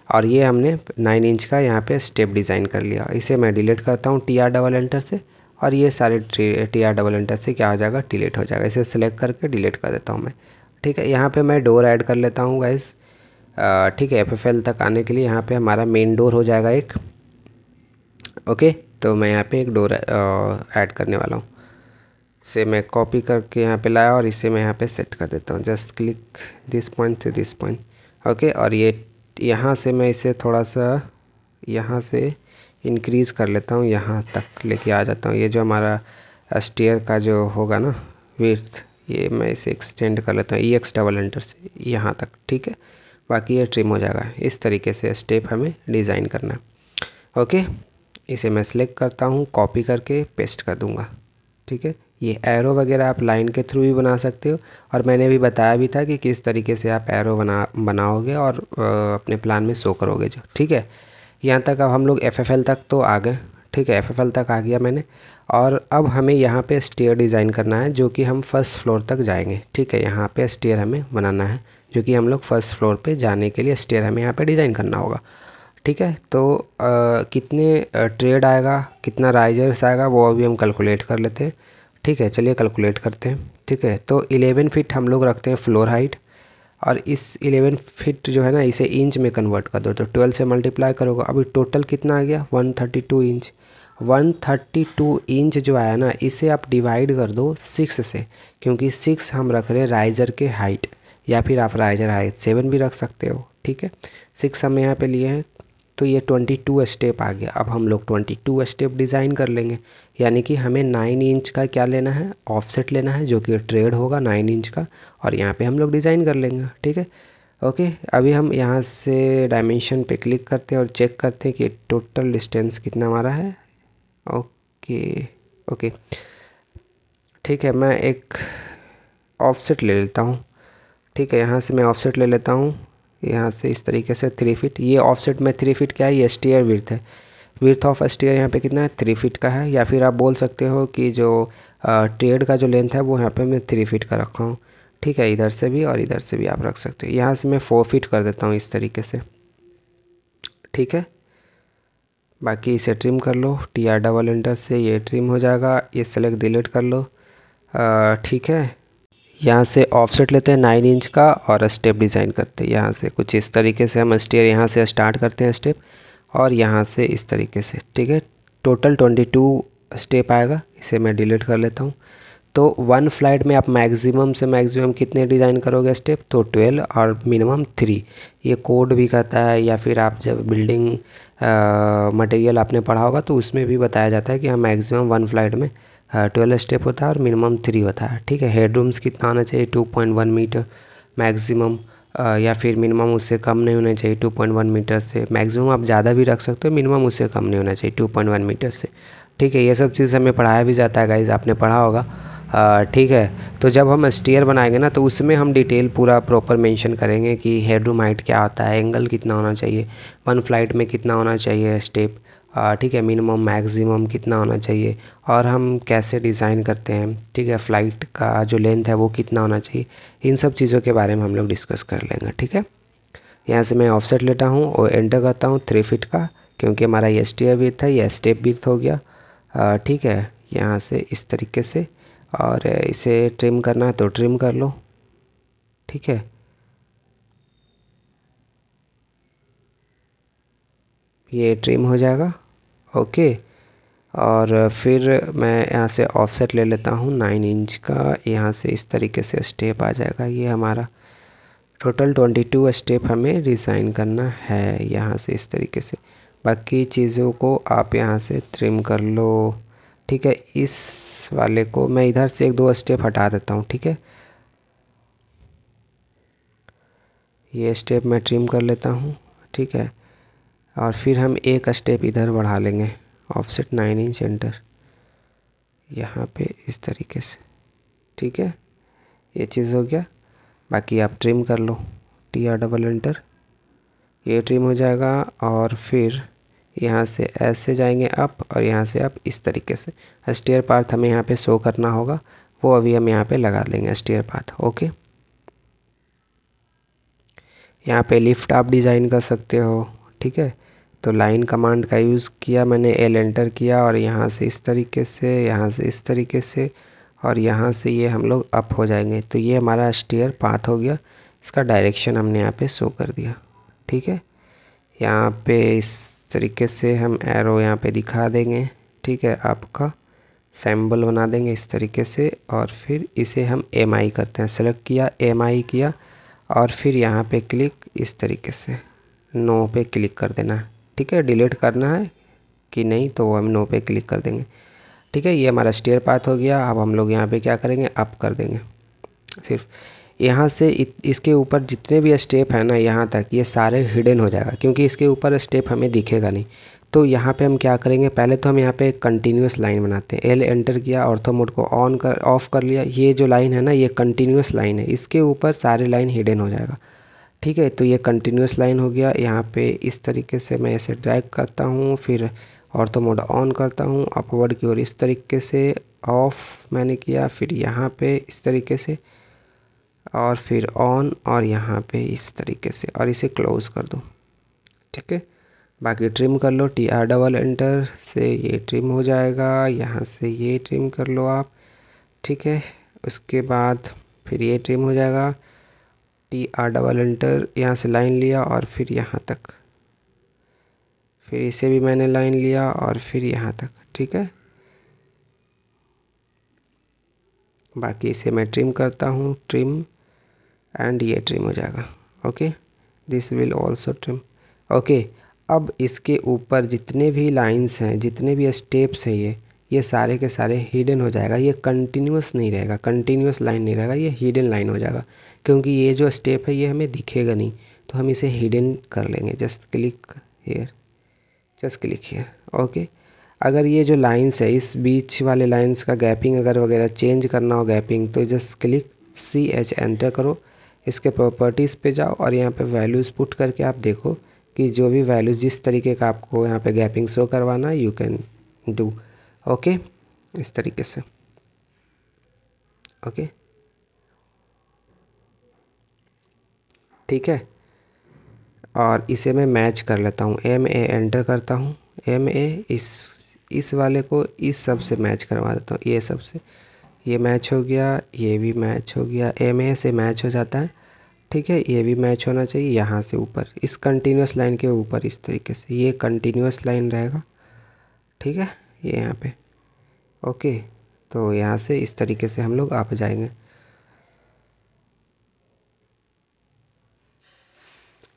और ये हमने 9 इंच का यहाँ पे स्टेप डिज़ाइन कर लिया। इसे मैं डिलीट करता हूँ TR डबल एंटर से, और ये सारे TR डबल एंटर से क्या हो जाएगा, डिलीट हो जाएगा। इसे सेलेक्ट करके डिलीट कर देता हूँ मैं। ठीक है, यहाँ पे मैं डोर ऐड कर लेता हूँ गाइस। ठीक है, FFL तक आने के लिए यहाँ पे हमारा मेन डोर हो जाएगा एक। ओके, तो मैं यहाँ पे एक डोर ऐड करने वाला हूँ। इसे मैं कॉपी करके यहाँ पे लाया और इसे मैं यहाँ पे सेट कर देता हूँ। Just click this point to this point. Okay, और ये यहाँ से मैं इसे थोड़ा सा यहाँ से इंक्रीज़ कर लेता हूँ, यहाँ तक लेके आ जाता हूँ। ये जो हमारा स्टेयर का जो होगा ना विड्थ, ये मैं इसे एक्सटेंड कर लेता हूँ EX डबल एंटर से यहाँ तक। ठीक है, बाकी ये ट्रिम हो जाएगा। इस तरीके से स्टेप हमें डिज़ाइन करना है। ओके, इसे मैं सिलेक्ट करता हूँ, कॉपी करके पेस्ट कर दूँगा। ठीक है, ये एरो वगैरह आप लाइन के थ्रू भी बना सकते हो, और मैंने भी बताया भी था कि किस तरीके से आप एरो बनाओगे और अपने प्लान में शो करोगे जो। ठीक है, यहाँ तक अब हम लोग FFL तक तो आ गए। ठीक है, FFL तक आ गया मैंने, और अब हमें यहाँ पे स्टेयर डिज़ाइन करना है, जो कि हम फर्स्ट फ्लोर तक जाएंगे। ठीक है, यहाँ पे स्टेयर हमें बनाना है, जो कि हम लोग फर्स्ट फ्लोर पे जाने के लिए स्टेयर हमें यहाँ पे डिज़ाइन करना होगा। ठीक है, तो कितने ट्रेड आएगा, कितना राइजर्स आएगा, वो अभी हम कैलकुलेट कर लेते हैं। ठीक है, चलिए कैलकुलेट करते हैं। ठीक है, तो 11 फीट हम लोग रखते हैं फ्लोर हाइट, और इस 11 फीट जो है ना, इसे इंच में कन्वर्ट कर दो, तो 12 से मल्टीप्लाई करोगे। अभी टोटल कितना आ गया, 132 इंच। 132 इंच जो आया ना, इसे आप डिवाइड कर दो 6 से, क्योंकि 6 हम रख रहे हैं राइजर के हाइट, या फिर आप राइजर हाइट 7 भी रख सकते हो। ठीक है, 6 हम यहाँ पे लिए हैं, तो ये 22 स्टेप आ गया। अब हम लोग 22 स्टेप डिज़ाइन कर लेंगे, यानी कि हमें 9 इंच का क्या लेना है, ऑफसेट लेना है, जो कि ट्रेड होगा 9 इंच का, और यहाँ पे हम लोग डिज़ाइन कर लेंगे। ठीक है, ओके, अभी हम यहाँ से डायमेंशन पे क्लिक करते हैं और चेक करते हैं कि टोटल डिस्टेंस कितना हमारा है। ओके ओके, ठीक है, मैं एक ऑफसेट ले लेता हूँ। ठीक है, यहाँ से मैं ऑफसेट ले लेता हूँ, यहाँ से इस तरीके से 3 फीट। ये ऑफसेट में 3 फीट क्या है, ये स्टेयर विड्थ है। विड्थ ऑफ स्टेयर यहाँ पे कितना है, 3 फीट का है, या फिर आप बोल सकते हो कि जो ट्रेड का जो लेंथ है वो यहाँ पे मैं 3 फीट का रखा हूँ। ठीक है, इधर से भी और इधर से भी आप रख सकते हो। यहाँ से मैं 4 फीट कर देता हूँ इस तरीके से। ठीक है, बाकी इसे ट्रिम कर लो TR डबल एंटर से, ये ट्रिम हो जाएगा। ये सेलेक्ट डिलीट कर लो। ठीक है, यहाँ से ऑफसेट लेते हैं 9 इंच का और स्टेप डिज़ाइन करते हैं। यहाँ से कुछ इस तरीके से हम स्टेयर यहाँ से स्टार्ट करते हैं स्टेप, और यहाँ से इस तरीके से। ठीक है, टोटल 22 स्टेप आएगा। इसे मैं डिलीट कर लेता हूँ। तो 1 फ्लाइट में आप मैक्सिमम से मैक्सिमम कितने डिज़ाइन करोगे स्टेप, तो 12 और मिनिमम 3। ये कोड भी कहता है, या फिर आप जब बिल्डिंग मटेरियल आपने पढ़ा होगा तो उसमें भी बताया जाता है कि हम मैक्सिमम 1 फ्लाइट में 12 स्टेप होता है और मिनिमम 3 होता है। ठीक है, हेडरूम्स कितना होना चाहिए, 2.1 मीटर मैक्सिमम, या फिर मिनिमम उससे कम नहीं होना चाहिए 2.1 मीटर से। मैक्सिमम आप ज़्यादा भी रख सकते हो, मिनिमम उससे कम नहीं होना चाहिए 2.1 मीटर से। ठीक है, ये सब चीज़ हमें पढ़ाया भी जाता है गाइज, आपने पढ़ा होगा। ठीक है, तो जब हम स्टेयर बनाएंगे ना, तो उसमें हम डिटेल पूरा प्रॉपर मेंशन करेंगे कि हेडरूम हाइट क्या होता है, एंगल कितना होना चाहिए, 1 फ्लाइट में कितना होना चाहिए स्टेप। ठीक है, मिनिमम मैक्सिमम कितना होना चाहिए, और हम कैसे डिज़ाइन करते हैं। ठीक है, फ़्लाइट का जो लेंथ है वो कितना होना चाहिए। इन सब चीज़ों के बारे में हम लोग डिस्कस कर लेंगे। ठीक है, यहाँ से मैं ऑफसेट लेता हूँ और एंटर करता हूँ 3 फीट का, क्योंकि हमारा ये स्टेयर विड्थ है, ये स्टेप विड्थ हो गया। ठीक है, यहाँ से इस तरीके से, और इसे ट्रिम करना है तो ट्रिम कर लो। ठीक है, ये ट्रिम हो जाएगा। ओके, और फिर मैं यहाँ से ऑफसेट ले लेता हूँ 9 इंच का। यहाँ से इस तरीके से स्टेप आ जाएगा। ये हमारा टोटल 22 स्टेप हमें डिज़ाइन करना है, यहाँ से इस तरीके से। बाकी चीज़ों को आप यहाँ से ट्रिम कर लो। ठीक है, इस वाले को मैं इधर से 1-2 स्टेप हटा देता हूँ। ठीक है, ये स्टेप मैं ट्रिम कर लेता हूँ। ठीक है, और फिर हम एक स्टेप इधर बढ़ा लेंगे, ऑफसेट 9 इंच एंटर यहाँ पे इस तरीके से। ठीक है, ये चीज़ हो गया। बाकी आप ट्रिम कर लो। TR ये ट्रिम हो जाएगा। और फिर यहाँ से ऐसे जाएंगे अप और यहाँ से अप इस तरीके से। स्टेयर पाथ हमें यहाँ पे शो करना होगा, वो अभी हम यहाँ पे लगा देंगे स्टेयर पाथ। ओके, यहाँ पे लिफ्ट आप डिज़ाइन कर सकते हो। ठीक है, तो लाइन कमांड का यूज़ किया मैंने, L एंटर किया और यहाँ से इस तरीके से, यहाँ से इस तरीके से, और यहाँ से ये हम लोग अप हो जाएंगे। तो ये हमारा स्टेयर पाथ हो गया, इसका डायरेक्शन हमने यहाँ पे शो कर दिया। ठीक है, यहाँ पे इस तरीके से हम एरो यहाँ पे दिखा देंगे। ठीक है, आपका सिंबल बना देंगे इस तरीके से, और फिर इसे हम MI करते हैं। सेलेक्ट किया, MI किया, और फिर यहाँ पे क्लिक इस तरीके से, नो पे क्लिक कर देना है। ठीक है, डिलीट करना है कि नहीं तो हम नो पे क्लिक कर देंगे। ठीक है, ये हमारा स्टेयर पाथ हो गया। अब हम लोग यहाँ पे क्या करेंगे, अप कर देंगे। सिर्फ यहाँ से इसके ऊपर जितने भी स्टेप है ना यहाँ तक, ये सारे हिडन हो जाएगा, क्योंकि इसके ऊपर स्टेप हमें दिखेगा नहीं। तो यहाँ पे हम क्या करेंगे, पहले तो हम यहाँ पे कंटिन्यूस लाइन बनाते हैं। L एंटर किया, ऑर्थो मोड को ऑफ कर लिया। ये जो लाइन है ना, ये कंटिन्यूस लाइन है, इसके ऊपर सारे लाइन हिडन हो जाएगा। ठीक है, तो ये कंटिन्यूस लाइन हो गया। यहाँ पे इस तरीके से मैं इसे ड्रैग करता हूँ, फिर ऑर्थो मोड ऑन करता हूँ अपवर्ड की ओर, इस तरीके से ऑफ मैंने किया, फिर यहाँ पे इस तरीके से, और फिर ऑन, और यहाँ पे इस तरीके से, और इसे क्लोज़ कर दो। ठीक है, बाकी ट्रिम कर लो, TR एंटर से ये ट्रिम हो जाएगा। यहाँ से ये ट्रिम कर लो आप। ठीक है, उसके बाद फिर ये ट्रिम हो जाएगा। TR एंटर, यहाँ से लाइन लिया और फिर यहाँ तक, फिर इसे भी मैंने लाइन लिया और फिर यहाँ तक। ठीक है, बाकी इसे मैं ट्रिम करता हूँ, ट्रिम, एंड ये ट्रिम हो जाएगा। Okay, this will also trim. Okay, अब इसके ऊपर जितने भी लाइंस हैं, जितने भी स्टेप्स हैं, ये सारे के सारे हिडन हो जाएगा। ये कंटिन्यूस नहीं रहेगा, कंटिन्यूस लाइन नहीं रहेगा, ये हिडन लाइन हो जाएगा, क्योंकि ये जो स्टेप है ये हमें दिखेगा नहीं। तो हम इसे हिडन कर लेंगे। Just click here, just click here. Okay, अगर ये जो लाइंस है, इस बीच वाले लाइंस का गैपिंग अगर वगैरह चेंज करना हो गैपिंग, तो जस्ट क्लिक CH एंटर करो, इसके प्रॉपर्टीज़ पे जाओ और यहाँ पे वैल्यूज़ पुट करके आप देखो कि जो भी वैल्यूज़ जिस तरीके का आपको यहाँ पे गैपिंग शो करवाना है, यू कैन डू। ओके, इस तरीके से। ओके, ठीक है, और इसे मैं मैच कर लेता हूँ। MA एंटर करता हूँ, MA इस वाले को इस सब से मैच करवा देता हूँ, ये सब से। ये मैच हो गया, ये भी मैच हो गया, MA से मैच हो जाता है। ठीक है, ये भी मैच होना चाहिए यहाँ से ऊपर, इस कंटिन्यूस लाइन के ऊपर इस तरीके से, ये कंटिन्यूस लाइन रहेगा। ठीक है, ये यहाँ पे। ओके, तो यहाँ से इस तरीके से हम लोग आप जाएंगे।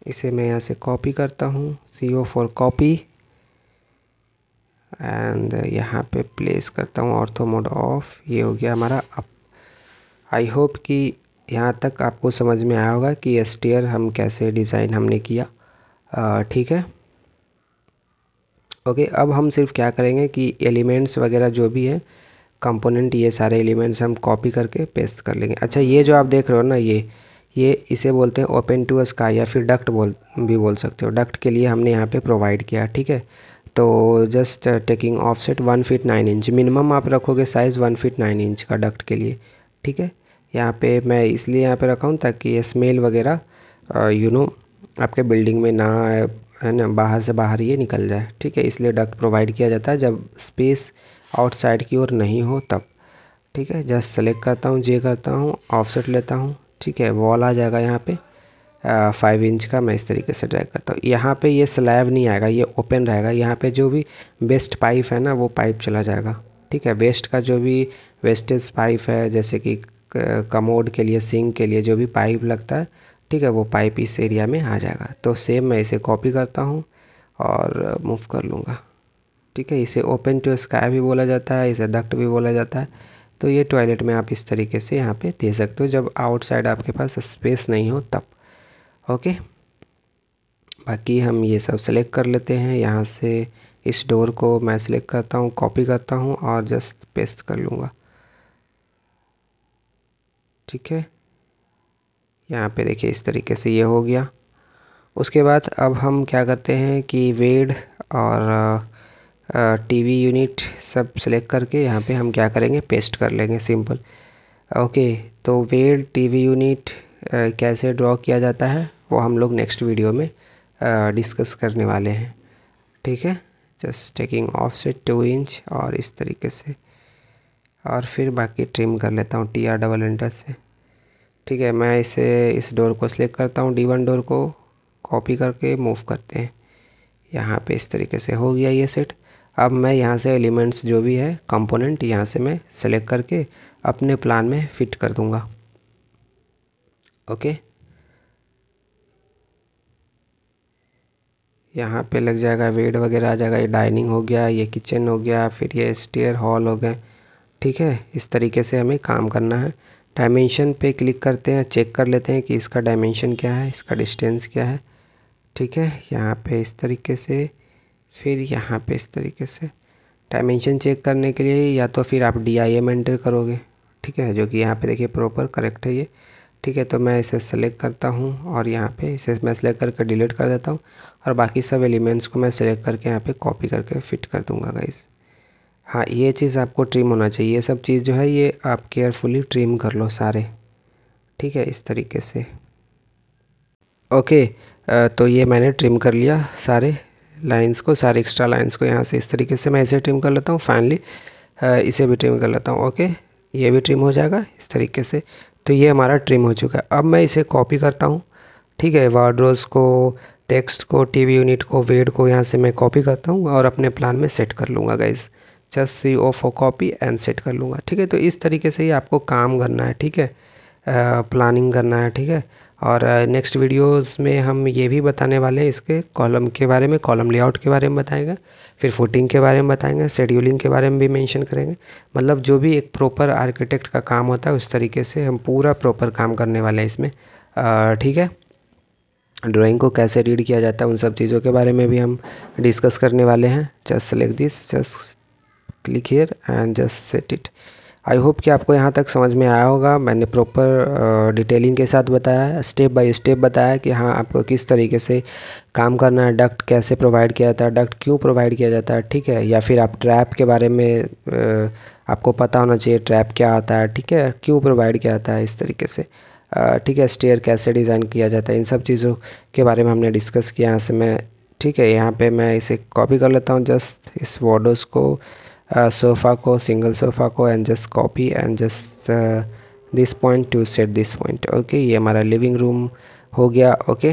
इसे मैं यहाँ से कॉपी करता हूँ, CO फॉर कॉपी, एंड यहाँ पे प्लेस करता हूँ ऑर्थो मोड ऑफ। ये हो गया हमारा अप। आई होप कि यहाँ तक आपको समझ में आया होगा कि स्टेयर हम कैसे डिज़ाइन हमने किया। ठीक है, ओके, अब हम सिर्फ क्या करेंगे कि एलिमेंट्स वगैरह जो भी है कंपोनेंट, ये सारे एलिमेंट्स हम कॉपी करके पेस्ट कर लेंगे। अच्छा, ये जो आप देख रहे हो ना, ये इसे बोलते हैं ओपन टू स्काई, या फिर डक्ट बोल सकते हो। डक्ट के लिए हमने यहाँ पे प्रोवाइड किया। ठीक है, तो just taking offset 1 feet 9 inch, minimum आप रखोगे साइज़ 1 फीट 9 इंच का डक्ट के लिए। ठीक है, यहाँ पे मैं इसलिए यहाँ पे रखा हूँ ताकि ये स्मेल वगैरह आपके बिल्डिंग में ना आए, है ना, बाहर से बाहर ये निकल जाए। ठीक है, इसलिए डक्ट प्रोवाइड किया जाता है जब स्पेस आउटसाइड की ओर नहीं हो तब। ठीक है, जस्ट सेलेक्ट करता हूँ, जे करता हूँ, ऑफसेट लेता हूँ। ठीक है, वॉल आ जाएगा यहाँ पे 5 इंच का। मैं इस तरीके से ड्रैग करता हूँ। यहाँ पे ये स्लैब नहीं आएगा, ये ओपन रहेगा। यहाँ पे जो भी वेस्ट पाइप है ना, वो पाइप चला जाएगा। ठीक है, वेस्ट का जो भी वेस्टेज पाइप है, जैसे कि कमोड के लिए, सिंक के लिए जो भी पाइप लगता है, ठीक है, वो पाइप इस एरिया में आ जाएगा। तो सेम मैं इसे कॉपी करता हूँ और मूव कर लूँगा। ठीक है, इसे ओपन टू स्काई भी बोला जाता है, इसे डक्ट भी बोला जाता है। तो ये टॉयलेट में आप इस तरीके से यहाँ पे दे सकते हो जब आउटसाइड आपके पास स्पेस नहीं हो तब। ओके, बाकी हम ये सब सेलेक्ट कर लेते हैं। यहाँ से इस डोर को मैं सेलेक्ट करता हूँ, कॉपी करता हूँ और जस्ट पेस्ट कर लूँगा। ठीक है, यहाँ पे देखिए इस तरीके से ये हो गया। उसके बाद अब हम क्या करते हैं कि वेड और टीवी यूनिट सब सेलेक्ट करके यहाँ पे हम क्या करेंगे, पेस्ट कर लेंगे, सिंपल। ओके, तो वेड टीवी यूनिट कैसे ड्रॉ किया जाता है वो हम लोग नेक्स्ट वीडियो में डिस्कस करने वाले हैं, ठीक है। जस्ट टेकिंग ऑफसेट 2 इंच और इस तरीके से, और फिर बाकी ट्रिम कर लेता हूँ TR डबल एंटर से, ठीक है। मैं इस डोर को सिलेक्ट करता हूँ, D1 डोर को कॉपी करके मूव करते हैं यहाँ पे, इस तरीके से हो गया ये सेट। अब मैं यहाँ से एलिमेंट्स जो भी है कंपोनेंट यहाँ से मैं सेलेक्ट करके अपने प्लान में फिट कर दूँगा। ओके, यहाँ पे लग जाएगा, वेड वगैरह आ जाएगा, ये डाइनिंग हो गया, ये किचन हो गया, फिर ये स्टेयर हॉल हो गए, ठीक है। इस तरीके से हमें काम करना है। डायमेंशन पे क्लिक करते हैं, चेक कर लेते हैं कि इसका डायमेंशन क्या है, इसका डिस्टेंस क्या है, ठीक है। यहाँ पे इस तरीके से, फिर यहाँ पे इस तरीके से डायमेंशन चेक करने के लिए या तो फिर आप DIM एंटर करोगे, ठीक है, जो कि यहाँ पे देखिए प्रॉपर करेक्ट है ये, ठीक है। तो मैं इसे सेलेक्ट करता हूँ और यहाँ पे इसे मैं सेलेक्ट करके डिलीट कर देता हूँ, और बाकी सब एलिमेंट्स को मैं सेलेक्ट करके यहाँ पे कॉपी करके फिट कर दूँगा गाइस। हाँ, ये चीज़ आपको ट्रिम होना चाहिए, ये सब चीज़ जो है ये आप केयरफुली ट्रिम कर लो सारे, ठीक है, इस तरीके से। ओके, तो ये मैंने ट्रिम कर लिया सारे लाइंस को, सारे एक्स्ट्रा लाइंस को। यहाँ से इस तरीके से मैं इसे ट्रिम कर लेता हूँ। फाइनली इसे भी ट्रिम कर लेता हूँ। ओके, ये भी ट्रिम हो जाएगा इस तरीके से। तो ये हमारा ट्रिम हो चुका है। अब मैं इसे कॉपी करता हूँ, ठीक है। वार्डरोब्स को, टेक्स्ट को, टीवी यूनिट को, वेड को यहाँ से मैं कॉपी करता हूँ और अपने प्लान में सेट कर लूँगा guys. Just CO for copy and set कर लूँगा, ठीक है। तो इस तरीके से ही आपको काम करना है, ठीक है, प्लानिंग करना है, ठीक है। और नेक्स्ट वीडियोस में हम ये भी बताने वाले हैं इसके कॉलम के बारे में, कॉलम लेआउट के बारे में बताएंगे, फिर फुटिंग के बारे में बताएंगे, शेड्यूलिंग के बारे में भी मेंशन करेंगे। मतलब जो भी एक प्रॉपर आर्किटेक्ट का काम होता है उस तरीके से हम पूरा प्रॉपर काम करने वाले हैं इसमें, ठीक है। ड्राइंग को कैसे रीड किया जाता है उन सब चीज़ों के बारे में भी हम डिस्कस करने वाले हैं। Just select this, just click here and just set it. I hope कि आपको यहाँ तक समझ में आया होगा। मैंने प्रॉपर डिटेलिंग के साथ बताया है, स्टेप बाय स्टेप बताया कि हाँ आपको किस तरीके से काम करना है, डक्ट कैसे प्रोवाइड किया जाता है, डक्ट क्यों प्रोवाइड किया जाता है, ठीक है। या फिर आप ट्रैप के बारे में आपको पता होना चाहिए, ट्रैप क्या आता है, ठीक है, क्यों प्रोवाइड किया जाता है, इस तरीके से, ठीक है। स्टेयर कैसे डिज़ाइन किया जाता है, इन सब चीज़ों के बारे में हमने डिस्कस किया यहाँ से मैं, ठीक है। यहाँ पे मैं इसे कॉपी कर लेता हूँ, जस्ट इस वार्डरोब्स को, सोफ़ा को, सिंगल सोफ़ा को, and just copy and just this point to set this point. Okay, ये हमारा लिविंग रूम हो गया। ओके,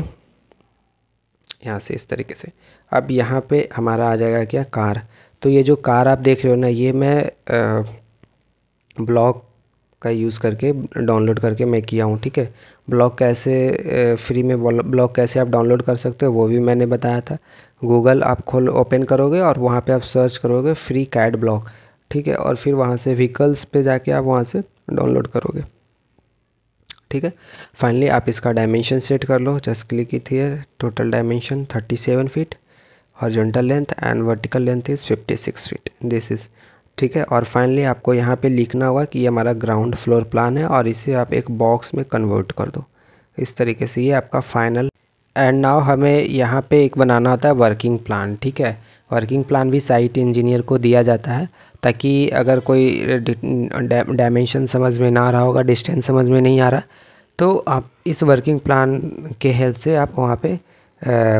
यहाँ से इस तरीके से। अब यहाँ पे हमारा आ जाएगा क्या, कार। तो ये जो कार आप देख रहे हो ना, ये मैं ब्लॉक का यूज़ करके डाउनलोड करके मैं किया हूँ, ठीक है। ब्लॉक कैसे फ्री में ब्लॉक कैसे आप डाउनलोड कर सकते हो वो भी मैंने बताया था। गूगल आप ओपन करोगे और वहाँ पे आप सर्च करोगे फ्री कैड ब्लॉक, ठीक है, और फिर वहाँ से व्हीकल्स पे जाके आप वहाँ से डाउनलोड करोगे, ठीक है। फाइनली आप इसका डायमेंशन सेट कर लो, just click it here. Total dimension 37 feet, horizontal length and vertical length is 56 feet, this is, ठीक है। और फाइनली आपको यहाँ पे लिखना होगा कि ये हमारा ग्राउंड फ्लोर प्लान है और इसे आप एक बॉक्स में कन्वर्ट कर दो, इस तरीके से। ये आपका फाइनल। एंड नाउ हमें यहाँ पे एक बनाना होता है वर्किंग प्लान, ठीक है। वर्किंग प्लान भी साइट इंजीनियर को दिया जाता है, ताकि अगर कोई डायमेंशन समझ में ना आ रहा होगा, डिस्टेंस समझ में नहीं आ रहा, तो आप इस वर्किंग प्लान के हेल्प से आप वहाँ पे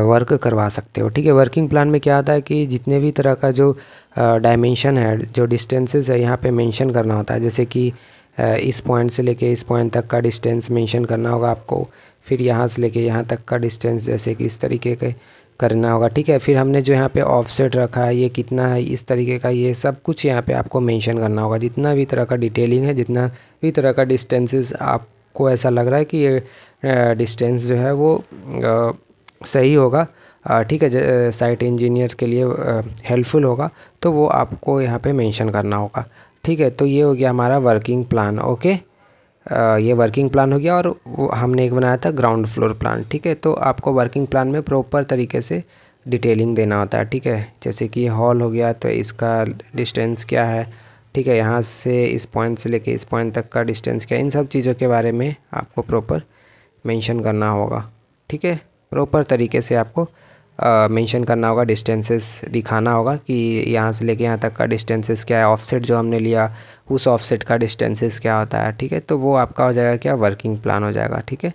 वर्क करवा सकते हो, ठीक है। वर्किंग प्लान में क्या आता है कि जितने भी तरह का जो डायमेंशन है, जो डिस्टेंसेस है, यहाँ पे मेंशन करना होता है। जैसे कि इस पॉइंट से लेके इस पॉइंट तक का डिस्टेंस मेंशन करना होगा आपको, फिर यहाँ से लेके यहाँ तक का डिस्टेंस जैसे कि इस तरीके के करना होगा, ठीक है। फिर हमने जो यहाँ पे ऑफसेट रखा है ये कितना है, इस तरीके का, ये सब कुछ यहाँ पे आपको मेंशन करना होगा। जितना भी तरह का डिटेलिंग है, जितना भी तरह का डिस्टेंसेस आपको ऐसा लग रहा है कि ये डिस्टेंस जो है वो सही होगा, ठीक है, साइट इंजीनियर के लिए हेल्पफुल होगा, तो वो आपको यहाँ पे मेंशन करना होगा, ठीक है। तो ये हो गया हमारा वर्किंग प्लान। ओके, ये वर्किंग प्लान हो गया। और वो हमने एक बनाया था ग्राउंड फ्लोर प्लान, ठीक है। तो आपको वर्किंग प्लान में प्रॉपर तरीके से डिटेलिंग देना होता है, ठीक है। जैसे कि हॉल हो गया तो इसका डिस्टेंस क्या है, ठीक है, यहाँ से इस पॉइंट से लेके इस पॉइंट तक का डिस्टेंस क्या है, इन सब चीज़ों के बारे में आपको प्रॉपर मेंशन करना होगा। ठीक है, प्रॉपर तरीके से आपको मेंशन करना होगा, डिस्टेंसेस दिखाना होगा कि यहाँ से लेके यहाँ तक का डिस्टेंसेस क्या है, ऑफसेट जो हमने लिया उस ऑफसेट का डिस्टेंसेस क्या होता है। ठीक है, तो वो आपका हो जाएगा क्या, वर्किंग प्लान हो जाएगा। ठीक है,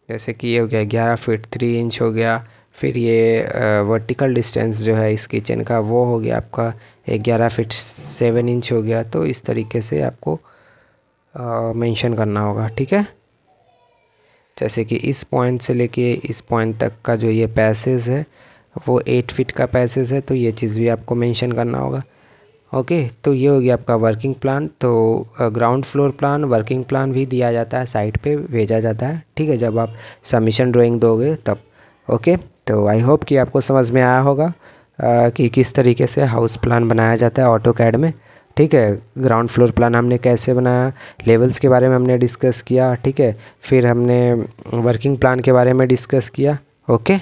जैसे कि ये हो गया 11 फीट 3 इंच हो गया। फिर ये वर्टिकल डिस्टेंस जो है इस किचन का वो हो गया आपका 11 फीट 7 इंच हो गया। तो इस तरीके से आपको मेंशन करना होगा। ठीक है, जैसे कि इस पॉइंट से लेके इस पॉइंट तक का जो ये पैसेज है वो 8 फीट का पैसेज है, तो ये चीज़ भी आपको मेंशन करना होगा। ओके, तो ये हो गया आपका वर्किंग प्लान। तो ground floor plan, working plan भी दिया जाता है, साइट पे भेजा जाता है। ठीक है, जब आप सबमिशन ड्राइंग दोगे तब। ओके, तो आई होप कि आपको समझ में आया होगा कि किस तरीके से हाउस प्लान बनाया जाता है ऑटोकैड में। ठीक है, ग्राउंड फ्लोर प्लान हमने कैसे बनाया, लेवल्स के बारे में हमने डिस्कस किया। ठीक है, फिर हमने वर्किंग प्लान के बारे में डिस्कस किया। ओके।